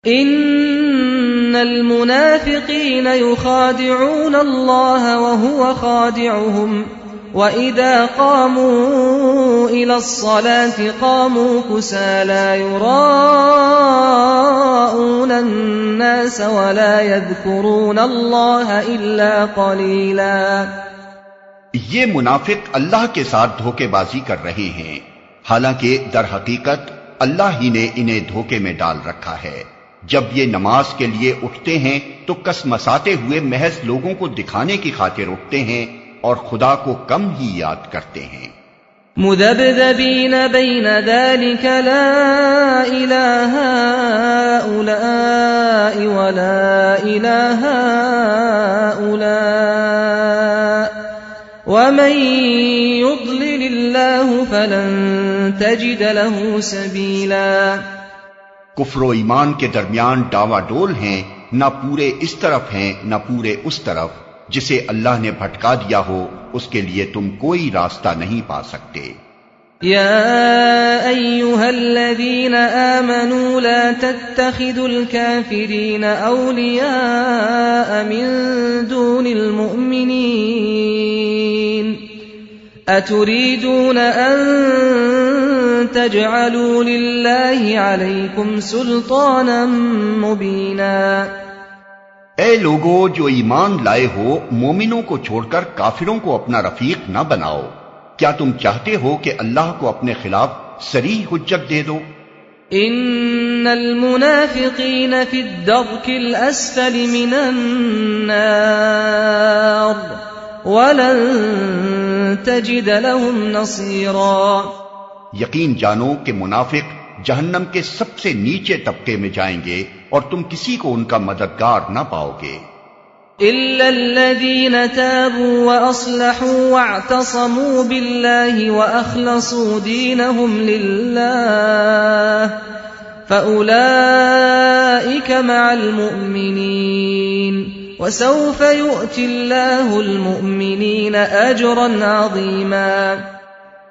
ان المنافقین یخادعون اللہ وهو خادعهم وَإِذَا قَامُوا إِلَى الصَّلَاةِ قَامُوا كُسَالَىٰ يُرَاءُونَ النَّاسَ وَلَا يَذْكُرُونَ اللَّهَ إِلَّا قَلِيلًا۔ یہ منافق اللہ کے ساتھ دھوکے بازی کر رہے ہیں، حالانکہ در حقیقت اللہ ہی نے انہیں دھوکے میں ڈال رکھا ہے۔ جب یہ نماز کے لیے اٹھتے ہیں تو کسمساتے ہوئے محض لوگوں کو دکھانے کی خاطر اٹھتے ہیں اور خدا کو کم ہی یاد کرتے ہیں۔ مذبذبین بین ذلک لا الہ ہؤلاء ولا الہ ہؤلاء ومن یضلل اللہ فلن تجد له سبیلا۔ کفر و ایمان کے درمیان ڈاوا ڈول ہیں، نہ پورے اس طرف ہیں نہ پورے اس طرف۔ جسے اللہ نے بھٹکا دیا ہو اس کے لیے تم کوئی راستہ نہیں پا سکتے۔ یا ایھا الذین آمنوا لا تتخذوا الکافرین اولیاء من دون المؤمنین اتریدون ان تجعلوا للہ علیکم سلطانا مبینا۔ اے لوگو جو ایمان لائے ہو، مومنوں کو چھوڑ کر کافروں کو اپنا رفیق نہ بناؤ۔ کیا تم چاہتے ہو کہ اللہ کو اپنے خلاف صریح حجت دے دو؟ ان المنافقین فی الدرک الاسفل من النار ولن تجد لهم نصیرا۔ یقین جانو کہ منافق جہنم کے سب سے نیچے طبقے میں جائیں گے اور تم کسی کو ان کا مددگار نہ پاؤ گے۔ الا الذین تابوا واصلحوا واعتصموا باللہ واخلصوا دینہم للہ فاولئک مع المؤمنین وسوف یؤتی اللہ المؤمنین اجرا عظیما۔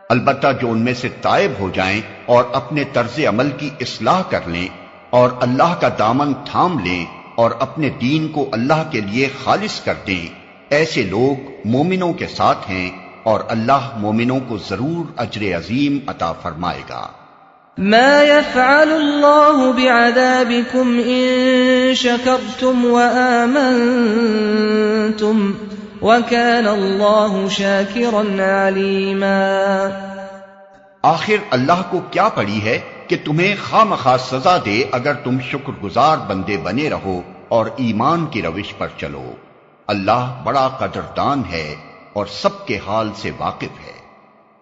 البتہ جو ان میں سے تائب ہو جائیں اور اپنے طرز عمل کی اصلاح کر لیں اور اللہ کا دامن تھام لیں اور اپنے دین کو اللہ کے لیے خالص کر دیں، ایسے لوگ مومنوں کے ساتھ ہیں اور اللہ مومنوں کو ضرور اجر عظیم عطا فرمائے گا۔ ما يفعل اللہ بعذابکم ان شکرتم وآمنتم وَكَانَ اللَّهُ شَاكِرًا عَلِيمًا۔ آخر اللہ کو کیا پڑی ہے کہ تمہیں خواہ سزا دے اگر تم شکر گزار بندے بنے رہو اور ایمان کی روش پر چلو۔ اللہ بڑا قدردان ہے اور سب کے حال سے واقف ہے۔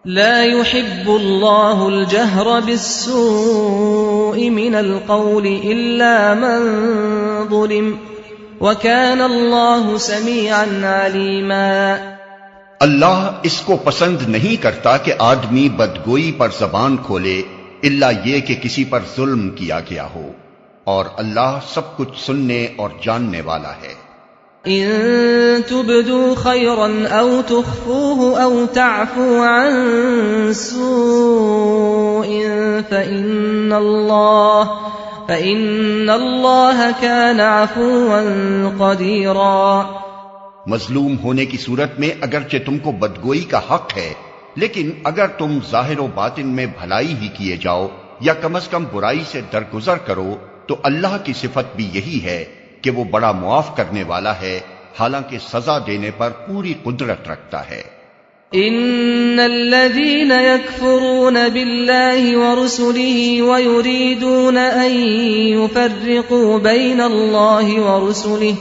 لا يحب اللہ الجہر بالسوء من القول الا من ظلم وَكَانَ اللَّهُ سَمِيعًا عَلِيمًا۔ اللہ اس کو پسند نہیں کرتا کہ آدمی بدگوئی پر زبان کھولے الا یہ کہ کسی پر ظلم کیا گیا ہو، اور اللہ سب کچھ سننے اور جاننے والا ہے۔ ان تبدوا خيرا او تخفوه او تعفوا عن سوء فإن اللہ كان عفوا قدیرا۔ مظلوم ہونے کی صورت میں اگرچہ تم کو بدگوئی کا حق ہے، لیکن اگر تم ظاہر و باطن میں بھلائی ہی کیے جاؤ یا کم از کم برائی سے درگزر کرو تو اللہ کی صفت بھی یہی ہے کہ وہ بڑا معاف کرنے والا ہے، حالانکہ سزا دینے پر پوری قدرت رکھتا ہے۔ ان الذين يكفرون بالله ورسله ويريدون ان يفرقوا بين الله ورسله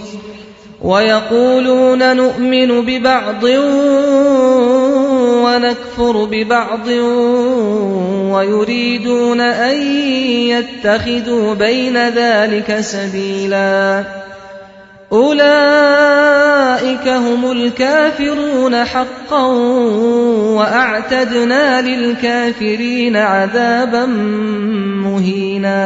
ويقولون نؤمن ببعض ونكفر ببعض ويريدون ان يتخذوا بين ذلك سبيلا اولئک هم الكافرون حقا واعتدنا للكافرین عذابا مہینا۔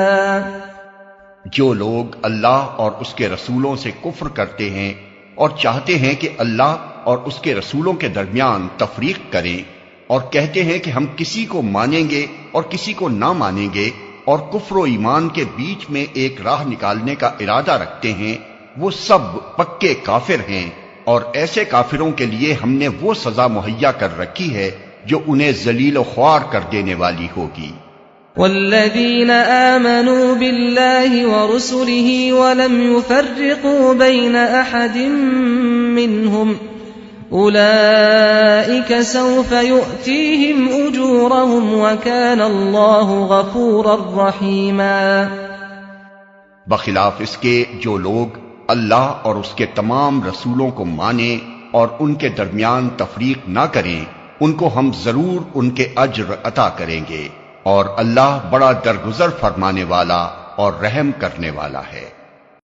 جو لوگ اللہ اور اس کے رسولوں سے کفر کرتے ہیں اور چاہتے ہیں کہ اللہ اور اس کے رسولوں کے درمیان تفریق کریں اور کہتے ہیں کہ ہم کسی کو مانیں گے اور کسی کو نہ مانیں گے، اور کفر و ایمان کے بیچ میں ایک راہ نکالنے کا ارادہ رکھتے ہیں، وہ سب پکے کافر ہیں، اور ایسے کافروں کے لیے ہم نے وہ سزا مہیا کر رکھی ہے جو انہیں ذلیل و خوار کر دینے والی ہوگی۔ والذین آمنوا باللہ ورسلہ ولم يفرقوا بین احد منہم اولئک سوف یؤتیہم اجورہم وکان اللہ غفورا رحیما۔ بخلاف اس کے جو لوگ اللہ اور اس کے تمام رسولوں کو مانیں اور ان کے درمیان تفریق نہ کریں، ان کو ہم ضرور ان کے اجر عطا کریں گے، اور اللہ بڑا درگزر فرمانے والا اور رحم کرنے والا ہے۔